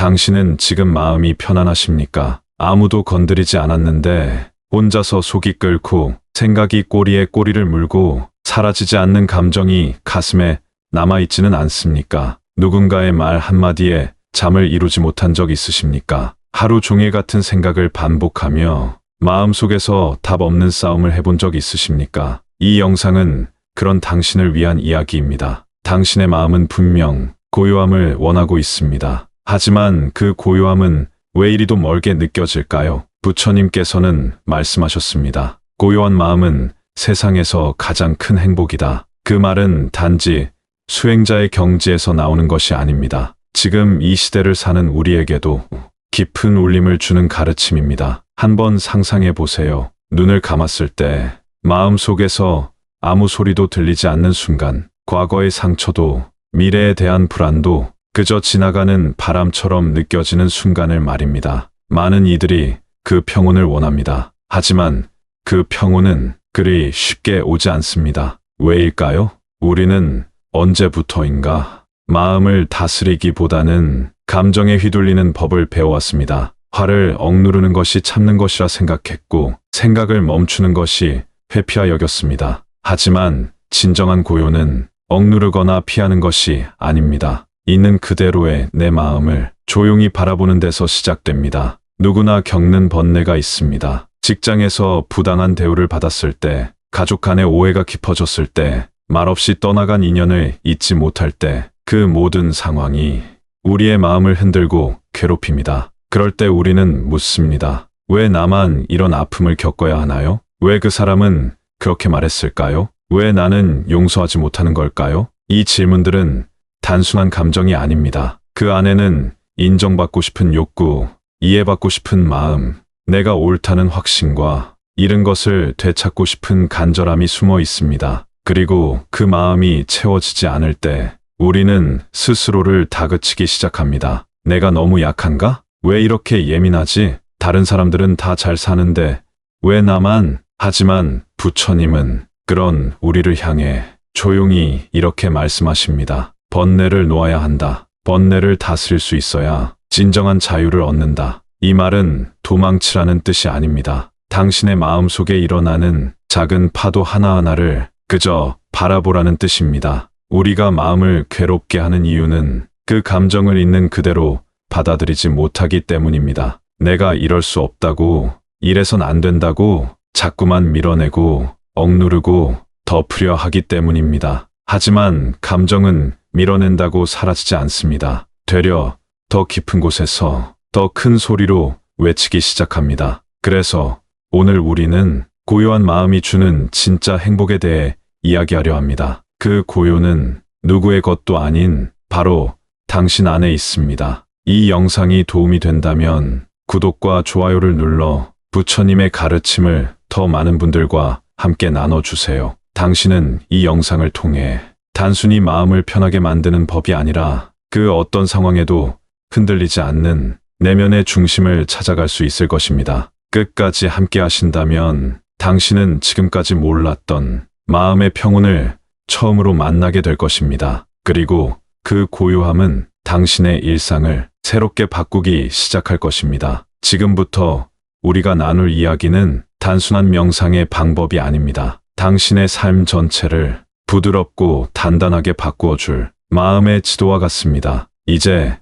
당신은 지금 마음이 편안하십니까? 아무도 건드리지 않았는데 혼자서 속이 끓고 생각이 꼬리에 꼬리를 물고 사라지지 않는 감정이 가슴에 남아있지는 않습니까? 누군가의 말 한마디에 잠을 이루지 못한 적 있으십니까? 하루 종일 같은 생각을 반복하며 마음속에서 답 없는 싸움을 해본 적 있으십니까? 이 영상은 그런 당신을 위한 이야기입니다. 당신의 마음은 분명 고요함을 원하고 있습니다. 하지만 그 고요함은 왜 이리도 멀게 느껴질까요? 부처님께서는 말씀하셨습니다. 고요한 마음은 세상에서 가장 큰 행복이다. 그 말은 단지 수행자의 경지에서 나오는 것이 아닙니다. 지금 이 시대를 사는 우리에게도 깊은 울림을 주는 가르침입니다. 한번 상상해 보세요. 눈을 감았을 때 마음 속에서 아무 소리도 들리지 않는 순간, 과거의 상처도 미래에 대한 불안도 그저 지나가는 바람처럼 느껴지는 순간을 말입니다. 많은 이들이 그 평온을 원합니다. 하지만 그 평온은 그리 쉽게 오지 않습니다. 왜일까요? 우리는 언제부터인가 마음을 다스리기보다는 감정에 휘둘리는 법을 배워왔습니다. 화를 억누르는 것이 참는 것이라 생각했고 생각을 멈추는 것이 회피하 여겼습니다. 하지만 진정한 고요는 억누르거나 피하는 것이 아닙니다. 있는 그대로의 내 마음을 조용히 바라보는 데서 시작됩니다. 누구나 겪는 번뇌가 있습니다. 직장에서 부당한 대우를 받았을 때, 가족 간의 오해가 깊어졌을 때, 말없이 떠나간 인연을 잊지 못할 때, 그 모든 상황이 우리의 마음을 흔들고 괴롭힙니다. 그럴 때 우리는 묻습니다. 왜 나만 이런 아픔을 겪어야 하나요? 왜 그 사람은 그렇게 말했을까요? 왜 나는 용서하지 못하는 걸까요? 이 질문들은 단순한 감정이 아닙니다. 그 안에는 인정받고 싶은 욕구, 이해받고 싶은 마음, 내가 옳다는 확신과 잃은 것을 되찾고 싶은 간절함이 숨어 있습니다. 그리고 그 마음이 채워지지 않을 때 우리는 스스로를 다그치기 시작합니다. 내가 너무 약한가? 왜 이렇게 예민하지? 다른 사람들은 다 잘 사는데 왜 나만? 하지만 부처님은 그런 우리를 향해 조용히 이렇게 말씀하십니다. 번뇌를 놓아야 한다. 번뇌를 다스릴 수 있어야 진정한 자유를 얻는다. 이 말은 도망치라는 뜻이 아닙니다. 당신의 마음속에 일어나는 작은 파도 하나하나를 그저 바라보라는 뜻입니다. 우리가 마음을 괴롭게 하는 이유는 그 감정을 있는 그대로 받아들이지 못하기 때문입니다. 내가 이럴 수 없다고, 이래선 안 된다고 자꾸만 밀어내고 억누르고 덮으려 하기 때문입니다. 하지만 감정은 밀어낸다고 사라지지 않습니다. 되려 더 깊은 곳에서 더 큰 소리로 외치기 시작합니다. 그래서 오늘 우리는 고요한 마음이 주는 진짜 행복에 대해 이야기하려 합니다. 그 고요는 누구의 것도 아닌 바로 당신 안에 있습니다. 이 영상이 도움이 된다면 구독과 좋아요를 눌러 부처님의 가르침을 더 많은 분들과 함께 나눠주세요. 당신은 이 영상을 통해 단순히 마음을 편하게 만드는 법이 아니라 그 어떤 상황에도 흔들리지 않는 내면의 중심을 찾아갈 수 있을 것입니다. 끝까지 함께 하신다면 당신은 지금까지 몰랐던 마음의 평온을 처음으로 만나게 될 것입니다. 그리고 그 고요함은 당신의 일상을 새롭게 바꾸기 시작할 것입니다. 지금부터 우리가 나눌 이야기는 단순한 명상의 방법이 아닙니다. 당신의 삶 전체를 부드럽고 단단하게 바꾸어줄 마음의 지도와 같습니다. 이제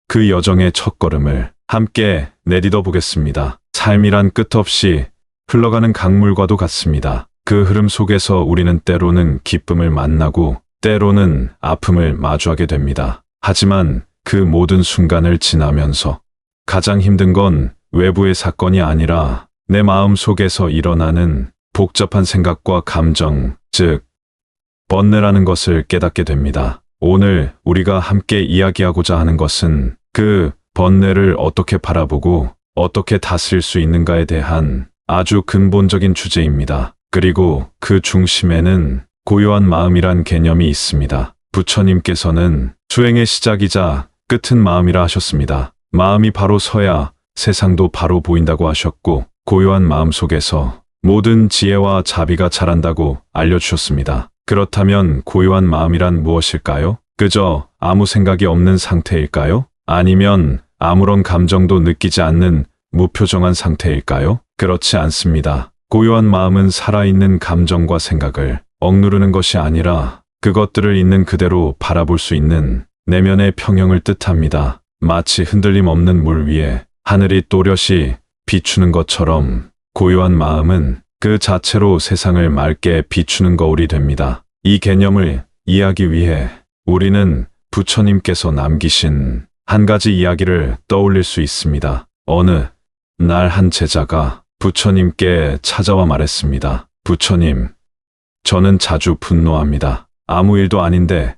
그 여정의 첫걸음을 함께 내딛어 보겠습니다. 삶이란 끝없이 흘러가는 강물과도 같습니다. 그 흐름 속에서 우리는 때로는 기쁨을 만나고 때로는 아픔을 마주하게 됩니다. 하지만 그 모든 순간을 지나면서 가장 힘든 건 외부의 사건이 아니라 내 마음 속에서 일어나는 복잡한 생각과 감정, 즉 번뇌라는 것을 깨닫게 됩니다. 오늘 우리가 함께 이야기하고자 하는 것은 그 번뇌를 어떻게 바라보고 어떻게 다스릴 수 있는가에 대한 아주 근본적인 주제입니다. 그리고 그 중심에는 고요한 마음이란 개념이 있습니다. 부처님께서는 수행의 시작이자 끝은 마음이라 하셨습니다. 마음이 바로 서야 세상도 바로 보인다고 하셨고 고요한 마음 속에서 모든 지혜와 자비가 자란다고 알려주셨습니다. 그렇다면 고요한 마음이란 무엇일까요? 그저 아무 생각이 없는 상태일까요? 아니면 아무런 감정도 느끼지 않는 무표정한 상태일까요? 그렇지 않습니다. 고요한 마음은 살아있는 감정과 생각을 억누르는 것이 아니라 그것들을 있는 그대로 바라볼 수 있는 내면의 평형을 뜻합니다. 마치 흔들림 없는 물 위에 하늘이 또렷이 비추는 것처럼 고요한 마음은 그 자체로 세상을 맑게 비추는 거울이 됩니다. 이 개념을 이해하기 위해 우리는 부처님께서 남기신 한 가지 이야기를 떠올릴 수 있습니다. 어느 날 한 제자가 부처님께 찾아와 말했습니다. 부처님, 저는 자주 분노합니다. 아무 일도 아닌데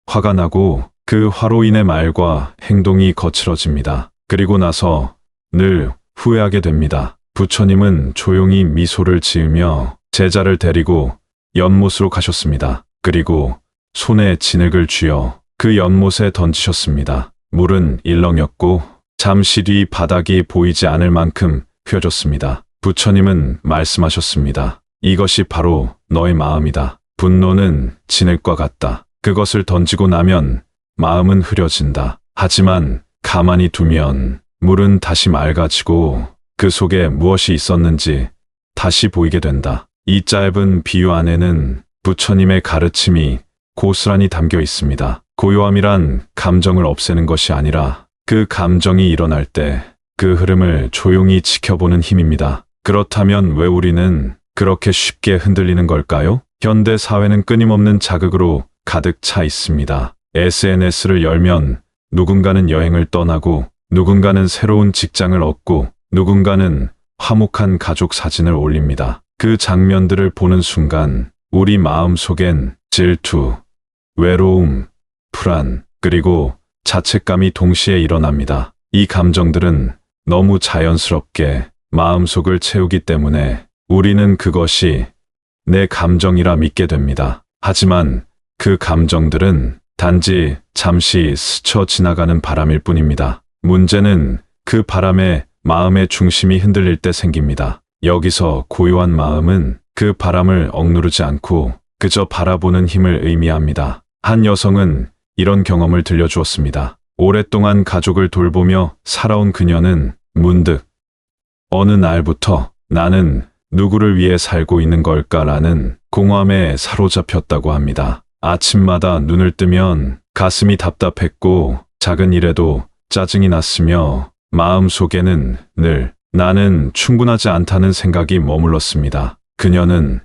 화가 나고 그 화로 인해 말과 행동이 거칠어집니다. 그리고 나서 늘 후회하게 됩니다. 부처님은 조용히 미소를 지으며 제자를 데리고 연못으로 가셨습니다. 그리고 손에 진흙을 쥐어 그 연못에 던지셨습니다. 물은 일렁였고 잠시 뒤 바닥이 보이지 않을 만큼 휘어졌습니다. 부처님은 말씀하셨습니다. 이것이 바로 너의 마음이다. 분노는 진흙과 같다. 그것을 던지고 나면 마음은 흐려진다. 하지만 가만히 두면 물은 다시 맑아지고 그 속에 무엇이 있었는지 다시 보이게 된다. 이 짧은 비유 안에는 부처님의 가르침이 고스란히 담겨 있습니다. 고요함이란 감정을 없애는 것이 아니라 그 감정이 일어날 때 그 흐름을 조용히 지켜보는 힘입니다. 그렇다면 왜 우리는 그렇게 쉽게 흔들리는 걸까요? 현대 사회는 끊임없는 자극으로 가득 차 있습니다. SNS를 열면 누군가는 여행을 떠나고 누군가는 새로운 직장을 얻고 누군가는 화목한 가족 사진을 올립니다. 그 장면들을 보는 순간 우리 마음 속엔 질투, 외로움, 불안, 그리고 자책감이 동시에 일어납니다. 이 감정들은 너무 자연스럽게 마음속을 채우기 때문에 우리는 그것이 내 감정이라 믿게 됩니다. 하지만 그 감정들은 단지 잠시 스쳐 지나가는 바람일 뿐입니다. 문제는 그 바람에 마음의 중심이 흔들릴 때 생깁니다. 여기서 고요한 마음은 그 바람을 억누르지 않고 그저 바라보는 힘을 의미합니다. 한 여성은 이런 경험을 들려주었습니다. 오랫동안 가족을 돌보며 살아온 그녀는 문득 어느 날부터 나는 누구를 위해 살고 있는 걸까라는 공허함에 사로잡혔다고 합니다. 아침마다 눈을 뜨면 가슴이 답답했고 작은 일에도 짜증이 났으며 마음속에는 늘 나는 충분하지 않다는 생각이 머물렀습니다. 그녀는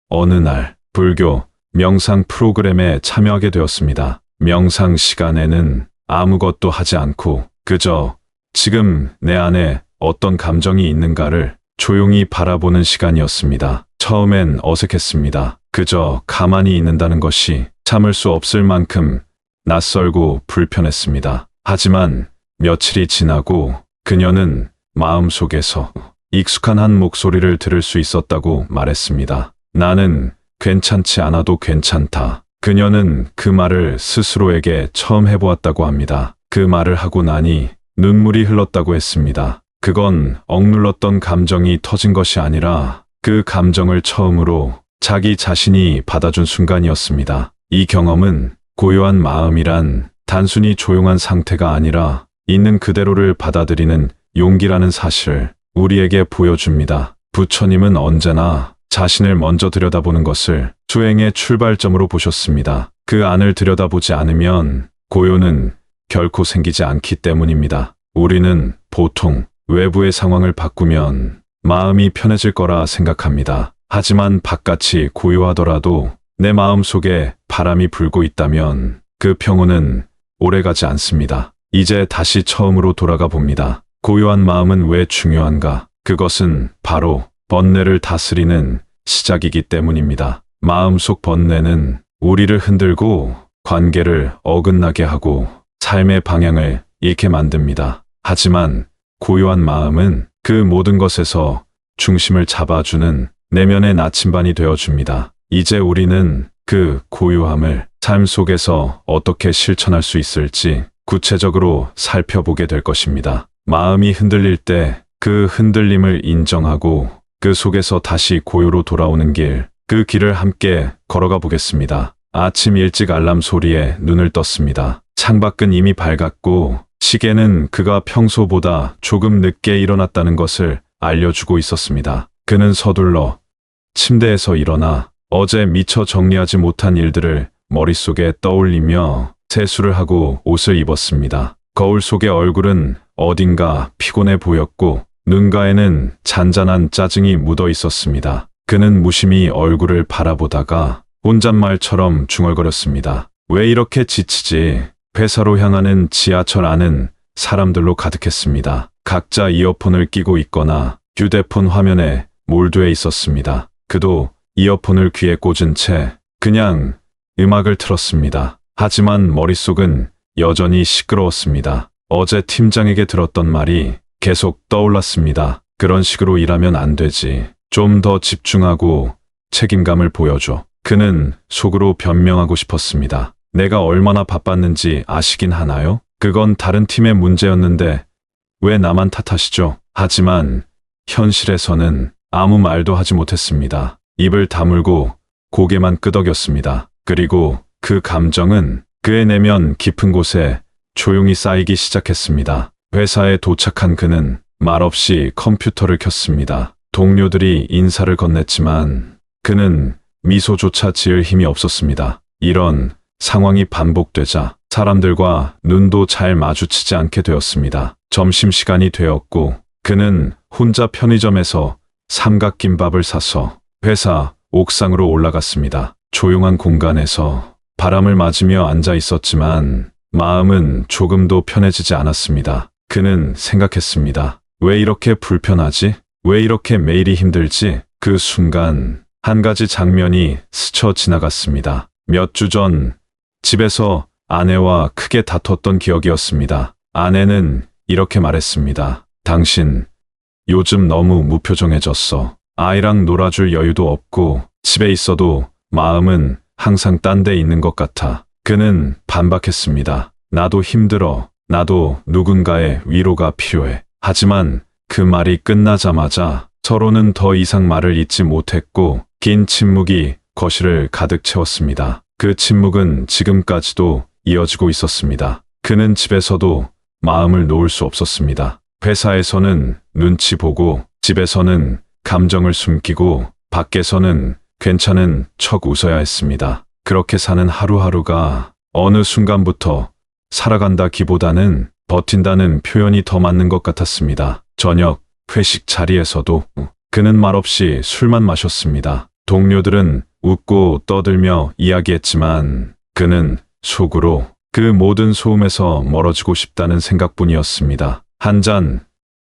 어느 날 불교 명상 프로그램에 참여하게 되었습니다. 명상 시간에는 아무것도 하지 않고 그저 지금 내 안에 어떤 감정이 있는가를 조용히 바라보는 시간이었습니다. 처음엔 어색했습니다. 그저 가만히 있는다는 것이 참을 수 없을 만큼 낯설고 불편했습니다. 하지만 며칠이 지나고 그녀는 마음속에서 익숙한 한 목소리를 들을 수 있었다고 말했습니다. 나는 괜찮지 않아도 괜찮다. 그녀는 그 말을 스스로에게 처음 해보았다고 합니다. 그 말을 하고 나니 눈물이 흘렀다고 했습니다. 그건 억눌렀던 감정이 터진 것이 아니라 그 감정을 처음으로 자기 자신이 받아준 순간이었습니다. 이 경험은 고요한 마음이란 단순히 조용한 상태가 아니라 있는 그대로를 받아들이는 용기라는 사실을 우리에게 보여줍니다. 부처님은 언제나 자신을 먼저 들여다보는 것을 수행의 출발점으로 보셨습니다. 그 안을 들여다보지 않으면 고요는 결코 생기지 않기 때문입니다. 우리는 보통 외부의 상황을 바꾸면 마음이 편해질 거라 생각합니다. 하지만 바깥이 고요하더라도 내 마음 속에 바람이 불고 있다면 그 평온은 오래가지 않습니다. 이제 다시 처음으로 돌아가 봅니다. 고요한 마음은 왜 중요한가? 그것은 바로 번뇌를 다스리는 시작이기 때문입니다. 마음속 번뇌는 우리를 흔들고 관계를 어긋나게 하고 삶의 방향을 잃게 만듭니다. 하지만 고요한 마음은 그 모든 것에서 중심을 잡아주는 내면의 나침반이 되어줍니다. 이제 우리는 그 고요함을 삶 속에서 어떻게 실천할 수 있을지 구체적으로 살펴보게 될 것입니다. 마음이 흔들릴 때 그 흔들림을 인정하고 그 속에서 다시 고요로 돌아오는 길, 그 길을 함께 걸어가 보겠습니다. 아침 일찍 알람 소리에 눈을 떴습니다. 창밖은 이미 밝았고 시계는 그가 평소보다 조금 늦게 일어났다는 것을 알려주고 있었습니다. 그는 서둘러 침대에서 일어나 어제 미처 정리하지 못한 일들을 머릿속에 떠올리며 세수를 하고 옷을 입었습니다. 거울 속의 얼굴은 어딘가 피곤해 보였고 눈가에는 잔잔한 짜증이 묻어 있었습니다. 그는 무심히 얼굴을 바라보다가 혼잣말처럼 중얼거렸습니다. 왜 이렇게 지치지? 회사로 향하는 지하철 안은 사람들로 가득했습니다. 각자 이어폰을 끼고 있거나 휴대폰 화면에 몰두해 있었습니다. 그도 이어폰을 귀에 꽂은 채 그냥 음악을 틀었습니다. 하지만 머릿속은 여전히 시끄러웠습니다. 어제 팀장에게 들었던 말이 계속 떠올랐습니다. 그런 식으로 일하면 안 되지. 좀 더 집중하고 책임감을 보여줘. 그는 속으로 변명하고 싶었습니다. 내가 얼마나 바빴는지 아시긴 하나요? 그건 다른 팀의 문제였는데 왜 나만 탓하시죠? 하지만 현실에서는 아무 말도 하지 못했습니다. 입을 다물고 고개만 끄덕였습니다. 그리고 그 감정은 그의 내면 깊은 곳에 조용히 쌓이기 시작했습니다. 회사에 도착한 그는 말없이 컴퓨터를 켰습니다. 동료들이 인사를 건넸지만 그는 미소조차 지을 힘이 없었습니다. 이런 상황이 반복되자 사람들과 눈도 잘 마주치지 않게 되었습니다. 점심시간이 되었고 그는 혼자 편의점에서 삼각김밥을 사서 회사 옥상으로 올라갔습니다. 조용한 공간에서 바람을 맞으며 앉아 있었지만 마음은 조금도 편해지지 않았습니다. 그는 생각했습니다. 왜 이렇게 불편하지? 왜 이렇게 매일이 힘들지? 그 순간 한 가지 장면이 스쳐 지나갔습니다. 몇 주 전 집에서 아내와 크게 다퉜던 기억이었습니다. 아내는 이렇게 말했습니다. 당신 요즘 너무 무표정해졌어. 아이랑 놀아줄 여유도 없고 집에 있어도 마음은 항상 딴 데 있는 것 같아. 그는 반박했습니다. 나도 힘들어. 나도 누군가의 위로가 필요해. 하지만 그 말이 끝나자마자 서로는 더 이상 말을 잇지 못했고 긴 침묵이 거실을 가득 채웠습니다. 그 침묵은 지금까지도 이어지고 있었습니다. 그는 집에서도 마음을 놓을 수 없었습니다. 회사에서는 눈치 보고 집에서는 감정을 숨기고 밖에서는 괜찮은 척 웃어야 했습니다. 그렇게 사는 하루하루가 어느 순간부터 살아간다기보다는 버틴다는 표현이 더 맞는 것 같았습니다. 저녁 회식 자리에서도 그는 말없이 술만 마셨습니다. 동료들은 웃고 떠들며 이야기했지만 그는 속으로 그 모든 소음에서 멀어지고 싶다는 생각뿐이었습니다. 한 잔,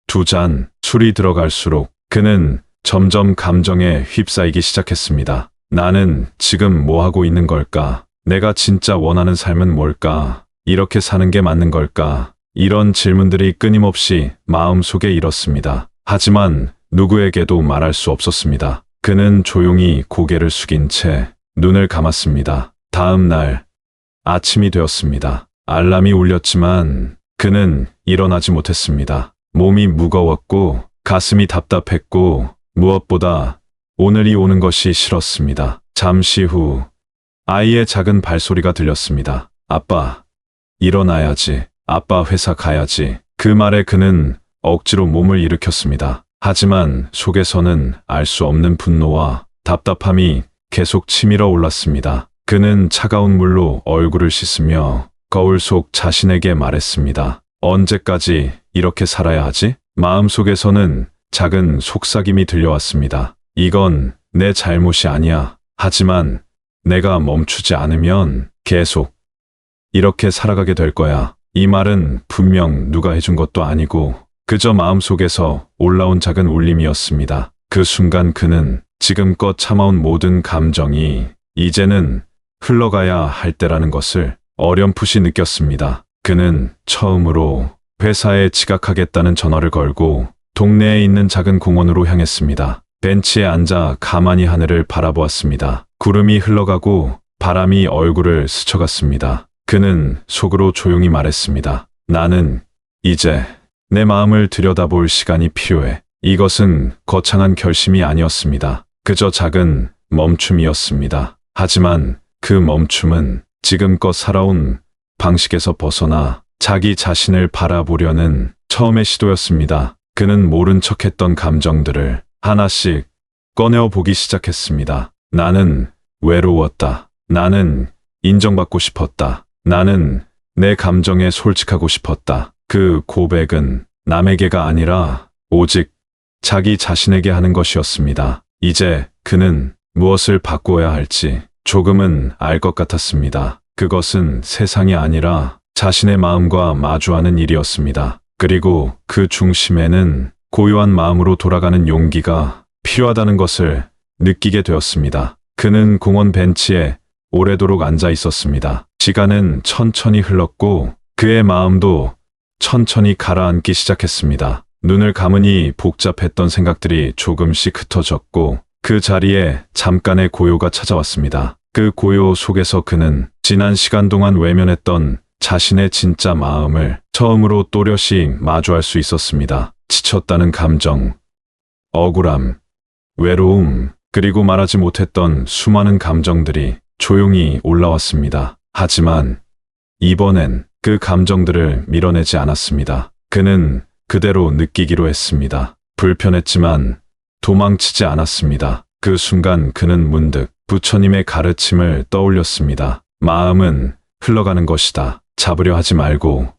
두 잔, 술이 들어갈수록 그는 점점 감정에 휩싸이기 시작했습니다. 나는 지금 뭐 하고 있는 걸까? 내가 진짜 원하는 삶은 뭘까? 이렇게 사는 게 맞는 걸까? 이런 질문들이 끊임없이 마음속에 일었습니다. 하지만 누구에게도 말할 수 없었습니다. 그는 조용히 고개를 숙인 채 눈을 감았습니다. 다음 날 아침이 되었습니다. 알람이 울렸지만 그는 일어나지 못했습니다. 몸이 무거웠고 가슴이 답답했고 무엇보다 오늘이 오는 것이 싫었습니다. 잠시 후 아이의 작은 발소리가 들렸습니다. 아빠, 일어나야지. 아빠 회사 가야지. 그 말에 그는 억지로 몸을 일으켰습니다. 하지만 속에서는 알 수 없는 분노와 답답함이 계속 치밀어 올랐습니다. 그는 차가운 물로 얼굴을 씻으며 거울 속 자신에게 말했습니다. 언제까지 이렇게 살아야 하지? 마음속에서는 작은 속삭임이 들려왔습니다. 이건 내 잘못이 아니야. 하지만 내가 멈추지 않으면 계속 이렇게 살아가게 될 거야. 이 말은 분명 누가 해준 것도 아니고 그저 마음속에서 올라온 작은 울림이었습니다. 그 순간 그는 지금껏 참아온 모든 감정이 이제는 흘러가야 할 때라는 것을 어렴풋이 느꼈습니다. 그는 처음으로 회사에 지각하겠다는 전화를 걸고 동네에 있는 작은 공원으로 향했습니다. 벤치에 앉아 가만히 하늘을 바라보았습니다. 구름이 흘러가고 바람이 얼굴을 스쳐갔습니다. 그는 속으로 조용히 말했습니다. 나는 이제 내 마음을 들여다볼 시간이 필요해. 이것은 거창한 결심이 아니었습니다. 그저 작은 멈춤이었습니다. 하지만 그 멈춤은 지금껏 살아온 방식에서 벗어나 자기 자신을 바라보려는 처음의 시도였습니다. 그는 모른 척했던 감정들을 하나씩 꺼내어 보기 시작했습니다. 나는 외로웠다. 나는 인정받고 싶었다. 나는 내 감정에 솔직하고 싶었다. 그 고백은 남에게가 아니라 오직 자기 자신에게 하는 것이었습니다. 이제 그는 무엇을 바꾸어야 할지 조금은 알 것 같았습니다. 그것은 세상이 아니라 자신의 마음과 마주하는 일이었습니다. 그리고 그 중심에는 고요한 마음으로 돌아가는 용기가 필요하다는 것을 느끼게 되었습니다. 그는 공원 벤치에 오래도록 앉아 있었습니다. 시간은 천천히 흘렀고 그의 마음도 천천히 가라앉기 시작했습니다. 눈을 감으니 복잡했던 생각들이 조금씩 흩어졌고 그 자리에 잠깐의 고요가 찾아왔습니다. 그 고요 속에서 그는 지난 시간 동안 외면했던 자신의 진짜 마음을 처음으로 또렷이 마주할 수 있었습니다. 지쳤다는 감정, 억울함, 외로움, 그리고 말하지 못했던 수많은 감정들이 조용히 올라왔습니다. 하지만 이번엔 그 감정들을 밀어내지 않았습니다. 그는 그대로 느끼기로 했습니다. 불편했지만 도망치지 않았습니다. 그 순간 그는 문득 부처님의 가르침을 떠올렸습니다. 마음은 흘러가는 것이다. 잡으려 하지 말고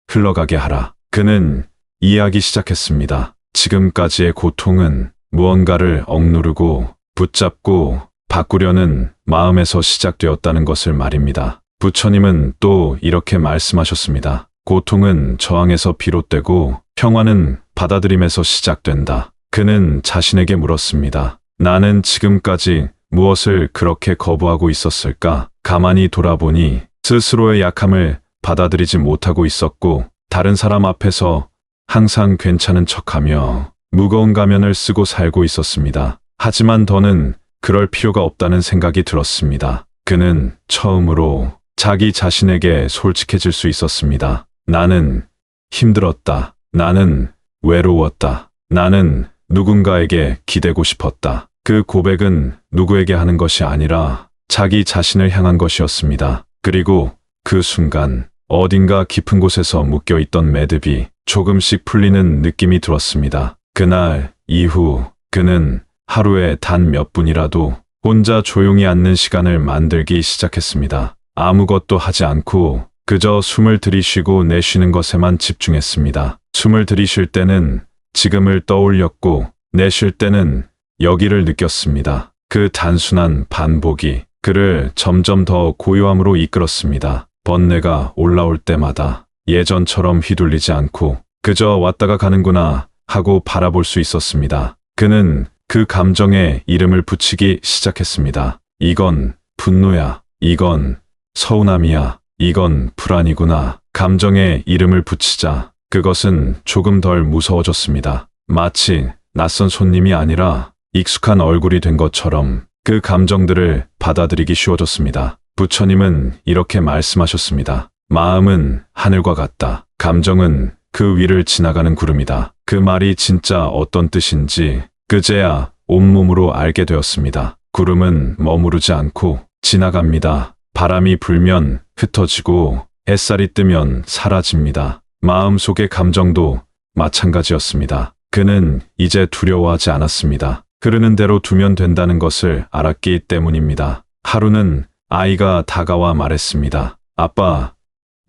흘러가게 하라. 그는 이해하기 시작했습니다. 지금까지의 고통은 무언가를 억누르고 붙잡고 바꾸려는 마음에서 시작되었다는 것을 말입니다. 부처님은 또 이렇게 말씀하셨습니다. 고통은 저항에서 비롯되고 평화는 받아들임에서 시작된다. 그는 자신에게 물었습니다. 나는 지금까지 무엇을 그렇게 거부하고 있었을까? 가만히 돌아보니 스스로의 약함을 받아들이지 못하고 있었고 다른 사람 앞에서 항상 괜찮은 척하며 무거운 가면을 쓰고 살고 있었습니다. 하지만 더는 그럴 필요가 없다는 생각이 들었습니다. 그는 처음으로 자기 자신에게 솔직해질 수 있었습니다. 나는 힘들었다. 나는 외로웠다. 나는 누군가에게 기대고 싶었다. 그 고백은 누구에게 하는 것이 아니라 자기 자신을 향한 것이었습니다. 그리고 그 순간 어딘가 깊은 곳에서 묶여있던 매듭이 조금씩 풀리는 느낌이 들었습니다. 그날 이후 그는 하루에 단 몇 분이라도 혼자 조용히 앉는 시간을 만들기 시작했습니다. 아무것도 하지 않고 그저 숨을 들이쉬고 내쉬는 것에만 집중했습니다. 숨을 들이쉴 때는 지금을 떠올렸고 내쉴 때는 여기를 느꼈습니다. 그 단순한 반복이 그를 점점 더 고요함으로 이끌었습니다. 번뇌가 올라올 때마다 예전처럼 휘둘리지 않고 그저 왔다가 가는구나 하고 바라볼 수 있었습니다. 그는 그 감정에 이름을 붙이기 시작했습니다. 이건 분노야. 이건 서운함이야. 이건 불안이구나. 감정에 이름을 붙이자 그것은 조금 덜 무서워졌습니다. 마치 낯선 손님이 아니라 익숙한 얼굴이 된 것처럼 그 감정들을 받아들이기 쉬워졌습니다. 부처님은 이렇게 말씀하셨습니다. 마음은 하늘과 같다. 감정은 그 위를 지나가는 구름이다. 그 말이 진짜 어떤 뜻인지 그제야 온몸으로 알게 되었습니다. 구름은 머무르지 않고 지나갑니다. 바람이 불면 흩어지고 햇살이 뜨면 사라집니다. 마음속의 감정도 마찬가지였습니다. 그는 이제 두려워하지 않았습니다. 흐르는 대로 두면 된다는 것을 알았기 때문입니다. 하루는 아이가 다가와 말했습니다. 아빠,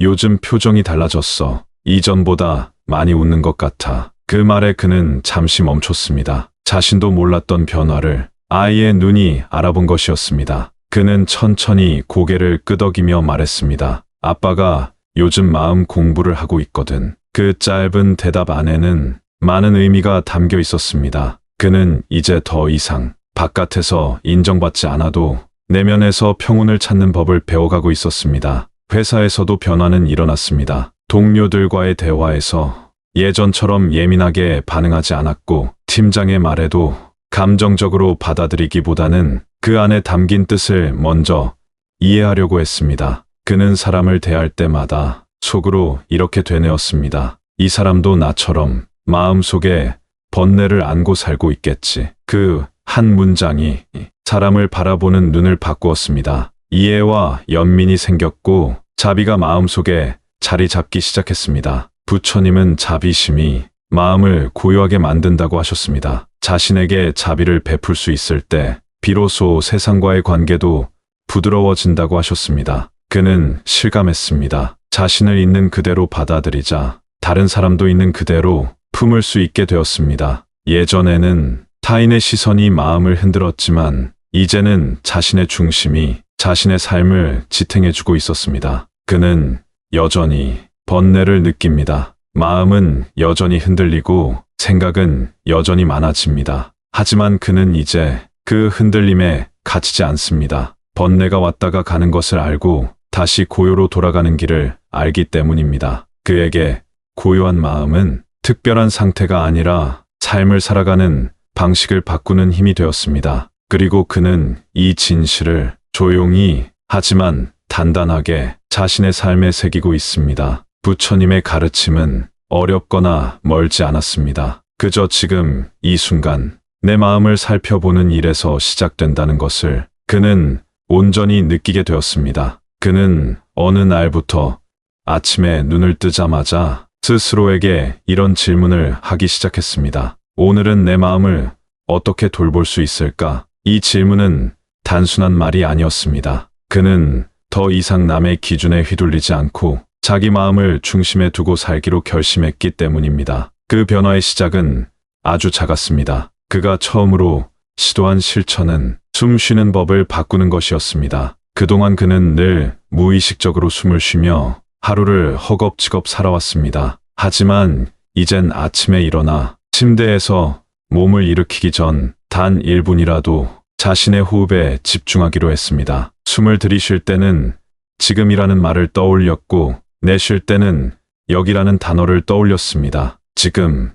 요즘 표정이 달라졌어. 이전보다 많이 웃는 것 같아. 그 말에 그는 잠시 멈췄습니다. 자신도 몰랐던 변화를 아이의 눈이 알아본 것이었습니다. 그는 천천히 고개를 끄덕이며 말했습니다. 아빠가 요즘 마음 공부를 하고 있거든. 그 짧은 대답 안에는 많은 의미가 담겨 있었습니다. 그는 이제 더 이상 바깥에서 인정받지 않아도 내면에서 평온을 찾는 법을 배워가고 있었습니다. 회사에서도 변화는 일어났습니다. 동료들과의 대화에서 예전처럼 예민하게 반응하지 않았고 팀장의 말에도 감정적으로 받아들이기보다는 그 안에 담긴 뜻을 먼저 이해하려고 했습니다. 그는 사람을 대할 때마다 속으로 이렇게 되뇌었습니다. 이 사람도 나처럼 마음속에 번뇌를 안고 살고 있겠지. 그 한 문장이 사람을 바라보는 눈을 바꾸었습니다. 이해와 연민이 생겼고 자비가 마음속에 자리 잡기 시작했습니다. 부처님은 자비심이 마음을 고요하게 만든다고 하셨습니다. 자신에게 자비를 베풀 수 있을 때 비로소 세상과의 관계도 부드러워진다고 하셨습니다. 그는 실감했습니다. 자신을 있는 그대로 받아들이자 다른 사람도 있는 그대로 품을 수 있게 되었습니다. 예전에는 타인의 시선이 마음을 흔들었지만 이제는 자신의 중심이 자신의 삶을 지탱해주고 있었습니다. 그는 여전히 번뇌를 느낍니다. 마음은 여전히 흔들리고 생각은 여전히 많아집니다. 하지만 그는 이제 그 흔들림에 갇히지 않습니다. 번뇌가 왔다가 가는 것을 알고 다시 고요로 돌아가는 길을 알기 때문입니다. 그에게 고요한 마음은 특별한 상태가 아니라 삶을 살아가는 방식을 바꾸는 힘이 되었습니다. 그리고 그는 이 진실을 조용히 하지만 단단하게 자신의 삶에 새기고 있습니다. 부처님의 가르침은 어렵거나 멀지 않았습니다. 그저 지금 이 순간 내 마음을 살펴보는 일에서 시작된다는 것을 그는 온전히 느끼게 되었습니다. 그는 어느 날부터 아침에 눈을 뜨자마자 스스로에게 이런 질문을 하기 시작했습니다. 오늘은 내 마음을 어떻게 돌볼 수 있을까? 이 질문은 단순한 말이 아니었습니다. 그는 더 이상 남의 기준에 휘둘리지 않고 자기 마음을 중심에 두고 살기로 결심했기 때문입니다. 그 변화의 시작은 아주 작았습니다. 그가 처음으로 시도한 실천은 숨 쉬는 법을 바꾸는 것이었습니다. 그동안 그는 늘 무의식적으로 숨을 쉬며 하루를 허겁지겁 살아왔습니다. 하지만 이젠 아침에 일어나 침대에서 몸을 일으키기 전 단 1분이라도 자신의 호흡에 집중하기로 했습니다. 숨을 들이쉴 때는 지금이라는 말을 떠올렸고 내쉴 때는 여기라는 단어를 떠올렸습니다. 지금,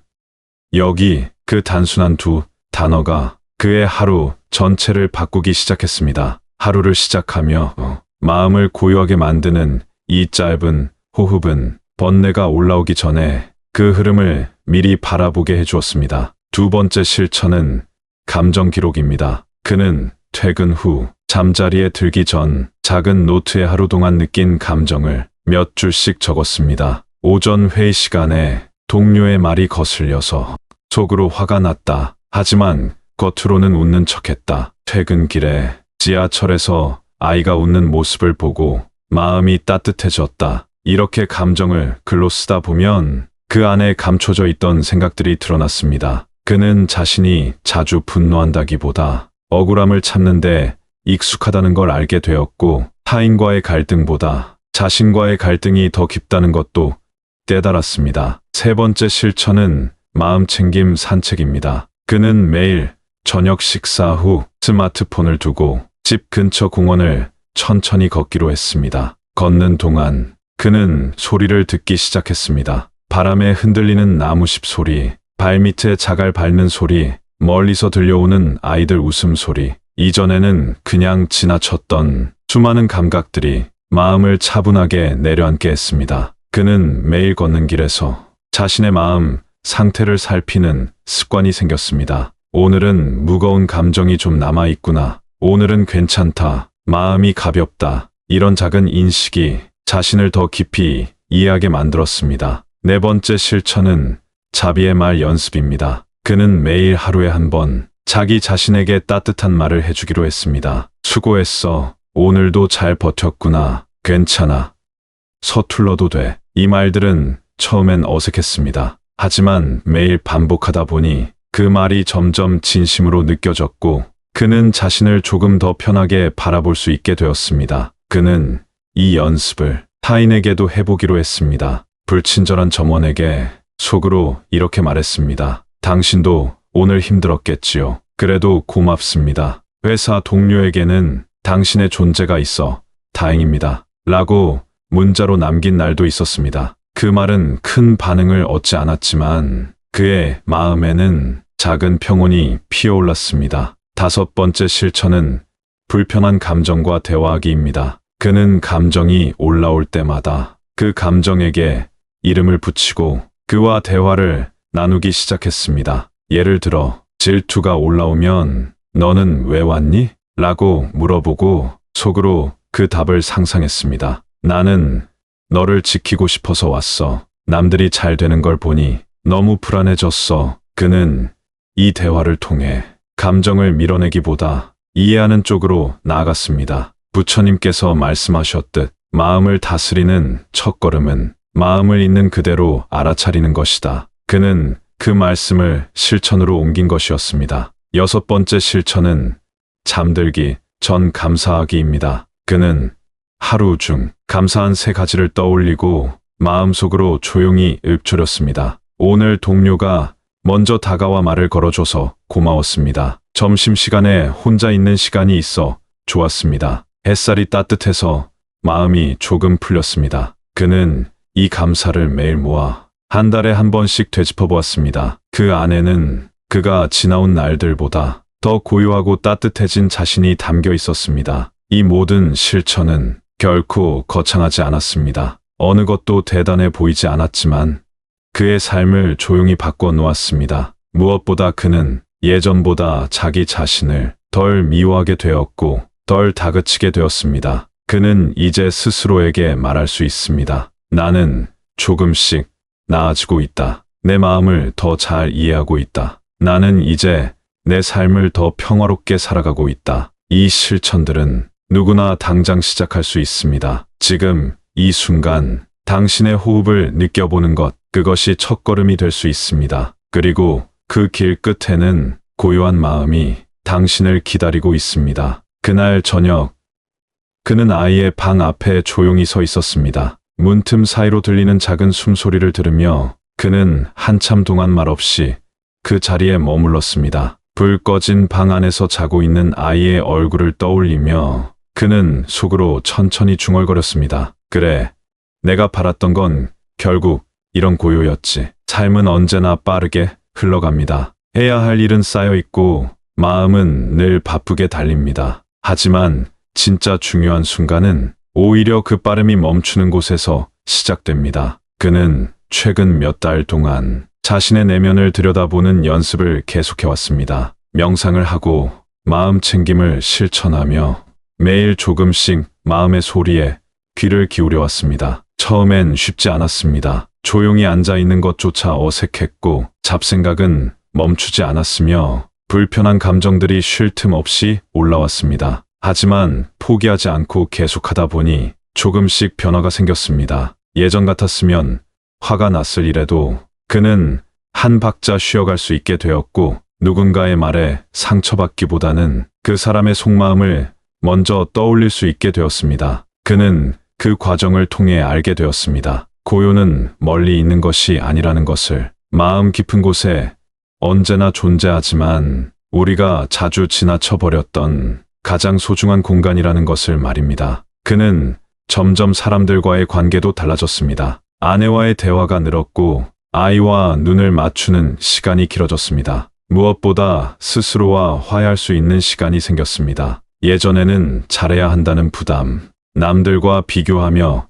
여기, 그 단순한 두 단어가 그의 하루 전체를 바꾸기 시작했습니다. 하루를 시작하며 마음을 고요하게 만드는 이 짧은 호흡은 번뇌가 올라오기 전에 그 흐름을 미리 바라보게 해주었습니다. 두 번째 실천은 감정 기록입니다. 그는 퇴근 후 잠자리에 들기 전 작은 노트에 하루 동안 느낀 감정을 몇 줄씩 적었습니다. 오전 회의 시간에 동료의 말이 거슬려서 속으로 화가 났다. 하지만 겉으로는 웃는 척했다. 퇴근길에 지하철에서 아이가 웃는 모습을 보고 마음이 따뜻해졌다. 이렇게 감정을 글로 쓰다 보면 그 안에 감춰져 있던 생각들이 드러났습니다. 그는 자신이 자주 분노한다기보다 억울함을 참는데 익숙하다는 걸 알게 되었고 타인과의 갈등보다 자신과의 갈등이 더 깊다는 것도 깨달았습니다. 세 번째 실천은 마음챙김 산책입니다. 그는 매일 저녁 식사 후 스마트폰을 두고 집 근처 공원을 천천히 걷기로 했습니다. 걷는 동안 그는 소리를 듣기 시작했습니다. 바람에 흔들리는 나무잎 소리, 발밑에 자갈 밟는 소리, 멀리서 들려오는 아이들 웃음소리. 이전에는 그냥 지나쳤던 수많은 감각들이 마음을 차분하게 내려앉게 했습니다. 그는 매일 걷는 길에서 자신의 마음 상태를 살피는 습관이 생겼습니다. 오늘은 무거운 감정이 좀 남아있구나. 오늘은 괜찮다. 마음이 가볍다. 이런 작은 인식이 자신을 더 깊이 이해하게 만들었습니다. 네 번째 실천은 자비의 말 연습입니다. 그는 매일 하루에 한 번 자기 자신에게 따뜻한 말을 해주기로 했습니다. 수고했어. 오늘도 잘 버텼구나. 괜찮아. 서툴러도 돼. 이 말들은 처음엔 어색했습니다. 하지만 매일 반복하다 보니 그 말이 점점 진심으로 느껴졌고 그는 자신을 조금 더 편하게 바라볼 수 있게 되었습니다. 그는 이 연습을 타인에게도 해보기로 했습니다. 불친절한 점원에게 속으로 이렇게 말했습니다. 당신도 오늘 힘들었겠지요. 그래도 고맙습니다. 회사 동료에게는 당신의 존재가 있어 다행입니다. 라고 문자로 남긴 날도 있었습니다. 그 말은 큰 반응을 얻지 않았지만 그의 마음에는 작은 평온이 피어올랐습니다. 다섯 번째 실천은 불편한 감정과 대화하기입니다. 그는 감정이 올라올 때마다 그 감정에게 이름을 붙이고 그와 대화를 나누기 시작했습니다. 예를 들어 질투가 올라오면 너는 왜 왔니? 라고 물어보고 속으로 그 답을 상상했습니다. 나는 너를 지키고 싶어서 왔어. 남들이 잘 되는 걸 보니 너무 불안해졌어. 그는 이 대화를 통해 감정을 밀어내기보다 이해하는 쪽으로 나아갔습니다. 부처님께서 말씀하셨듯 마음을 다스리는 첫걸음은 마음을 있는 그대로 알아차리는 것이다. 그는 그 말씀을 실천으로 옮긴 것이었습니다. 여섯 번째 실천은 잠들기 전 감사하기입니다. 그는 하루 중 감사한 세 가지를 떠올리고 마음속으로 조용히 읊조렸습니다. 오늘 동료가 먼저 다가와 말을 걸어줘서 고마웠습니다. 점심시간에 혼자 있는 시간이 있어 좋았습니다. 햇살이 따뜻해서 마음이 조금 풀렸습니다. 그는 이 감사를 매일 모아 한 달에 한 번씩 되짚어 보았습니다. 그 안에는 그가 지나온 날들보다 더 고요하고 따뜻해진 자신이 담겨 있었습니다. 이 모든 실천은 결코 거창하지 않았습니다. 어느 것도 대단해 보이지 않았지만 그의 삶을 조용히 바꿔 놓았습니다. 무엇보다 그는 예전보다 자기 자신을 덜 미워하게 되었고 덜 다그치게 되었습니다. 그는 이제 스스로에게 말할 수 있습니다. 나는 조금씩 나아지고 있다. 내 마음을 더 잘 이해하고 있다. 나는 이제 내 삶을 더 평화롭게 살아가고 있다. 이 실천들은 누구나 당장 시작할 수 있습니다. 지금 이 순간 당신의 호흡을 느껴보는 것, 그것이 첫걸음이 될 수 있습니다. 그리고 그 길 끝에는 고요한 마음이 당신을 기다리고 있습니다. 그날 저녁, 그는 아이의 방 앞에 조용히 서 있었습니다. 문틈 사이로 들리는 작은 숨소리를 들으며 그는 한참 동안 말없이 그 자리에 머물렀습니다. 불 꺼진 방 안에서 자고 있는 아이의 얼굴을 떠올리며 그는 속으로 천천히 중얼거렸습니다. 그래, 내가 바랐던 건 결국 이런 고요였지. 삶은 언제나 빠르게 흘러갑니다. 해야 할 일은 쌓여 있고 마음은 늘 바쁘게 달립니다. 하지만 진짜 중요한 순간은 오히려 그 빠름이 멈추는 곳에서 시작됩니다. 그는 최근 몇 달 동안 자신의 내면을 들여다보는 연습을 계속해왔습니다. 명상을 하고 마음 챙김을 실천하며 매일 조금씩 마음의 소리에 귀를 기울여왔습니다. 처음엔 쉽지 않았습니다. 조용히 앉아 있는 것조차 어색했고 잡생각은 멈추지 않았으며 불편한 감정들이 쉴 틈 없이 올라왔습니다. 하지만 포기하지 않고 계속하다 보니 조금씩 변화가 생겼습니다. 예전 같았으면 화가 났을 일에도 그는 한 박자 쉬어갈 수 있게 되었고 누군가의 말에 상처받기보다는 그 사람의 속마음을 먼저 떠올릴 수 있게 되었습니다. 그는 그 과정을 통해 알게 되었습니다. 고요는 멀리 있는 것이 아니라는 것을. 마음 깊은 곳에 언제나 존재하지만 우리가 자주 지나쳐버렸던 가장 소중한 공간이라는 것을 말입니다. 그는 점점 사람들과의 관계도 달라졌습니다. 아내와의 대화가 늘었고 아이와 눈을 맞추는 시간이 길어졌습니다. 무엇보다 스스로와 화해할 수 있는 시간이 생겼습니다. 예전에는 잘해야 한다는 부담, 남들과 비교하며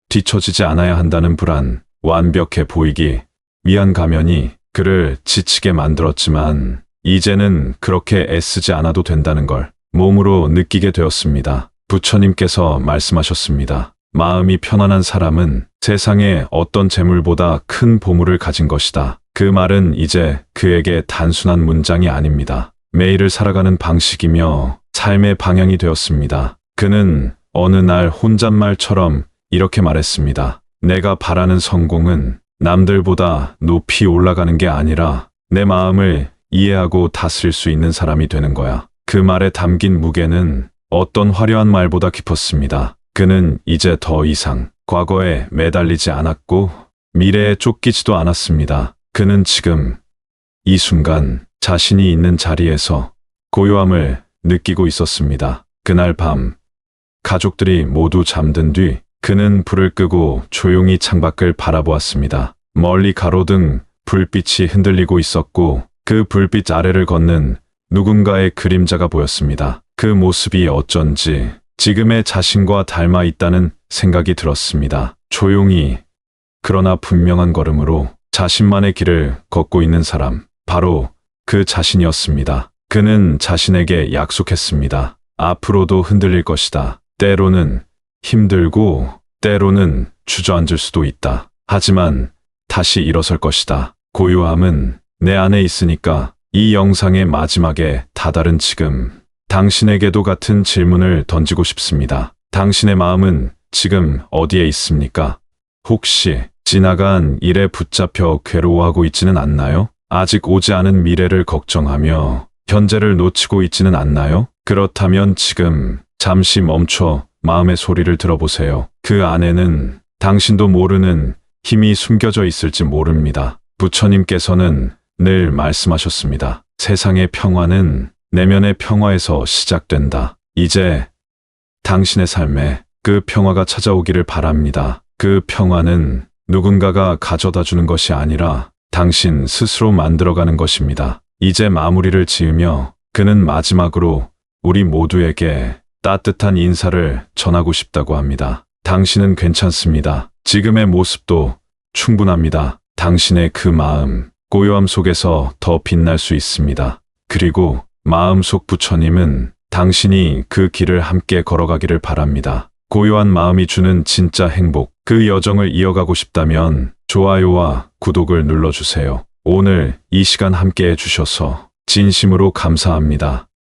뒤처지지 않아야 한다는 불안, 완벽해 보이기 위한 가면이 그를 지치게 만들었지만 이제는 그렇게 애쓰지 않아도 된다는 걸 몸으로 느끼게 되었습니다. 부처님께서 말씀하셨습니다. 마음이 편안한 사람은 세상에 어떤 재물보다 큰 보물을 가진 것이다. 그 말은 이제 그에게 단순한 문장이 아닙니다. 매일을 살아가는 방식이며 삶의 방향이 되었습니다. 그는 어느 날 혼잣말처럼 이렇게 말했습니다. 내가 바라는 성공은 남들보다 높이 올라가는 게 아니라 내 마음을 이해하고 다스릴 수 있는 사람이 되는 거야. 그 말에 담긴 무게는 어떤 화려한 말보다 깊었습니다. 그는 이제 더 이상 과거에 매달리지 않았고 미래에 쫓기지도 않았습니다. 그는 지금 이 순간 자신이 있는 자리에서 고요함을 느끼고 있었습니다. 그날 밤 가족들이 모두 잠든 뒤 그는 불을 끄고 조용히 창밖을 바라보았습니다. 멀리 가로등 불빛이 흔들리고 있었고 그 불빛 아래를 걷는 누군가의 그림자가 보였습니다. 그 모습이 어쩐지 지금의 자신과 닮아 있다는 생각이 들었습니다. 조용히 그러나 분명한 걸음으로 자신만의 길을 걷고 있는 사람, 바로 그 자신이었습니다. 그는 자신에게 약속했습니다. 앞으로도 흔들릴 것이다. 때로는 힘들고 때로는 주저앉을 수도 있다. 하지만 다시 일어설 것이다. 고요함은 내 안에 있으니까 이 영상의 마지막에 다다른 지금 당신에게도 같은 질문을 던지고 싶습니다. 당신의 마음은 지금 어디에 있습니까? 혹시 지나간 일에 붙잡혀 괴로워하고 있지는 않나요? 아직 오지 않은 미래를 걱정하며 현재를 놓치고 있지는 않나요? 그렇다면 지금 잠시 멈춰 마음의 소리를 들어보세요. 그 안에는 당신도 모르는 힘이 숨겨져 있을지 모릅니다. 부처님께서는 늘 말씀하셨습니다. 세상의 평화는 내면의 평화에서 시작된다. 이제 당신의 삶에 그 평화가 찾아오기를 바랍니다. 그 평화는 누군가가 가져다 주는 것이 아니라 당신 스스로 만들어가는 것입니다. 이제 마무리를 지으며 그는 마지막으로 우리 모두에게 따뜻한 인사를 전하고 싶다고 합니다. 당신은 괜찮습니다. 지금의 모습도 충분합니다. 당신의 그 마음, 고요함 속에서 더 빛날 수 있습니다. 그리고 마음속 부처님은 당신이 그 길을 함께 걸어가기를 바랍니다. 고요한 마음이 주는 진짜 행복, 그 여정을 이어가고 싶다면 좋아요와 구독을 눌러주세요. 오늘 이 시간 함께 해주셔서 진심으로 감사합니다.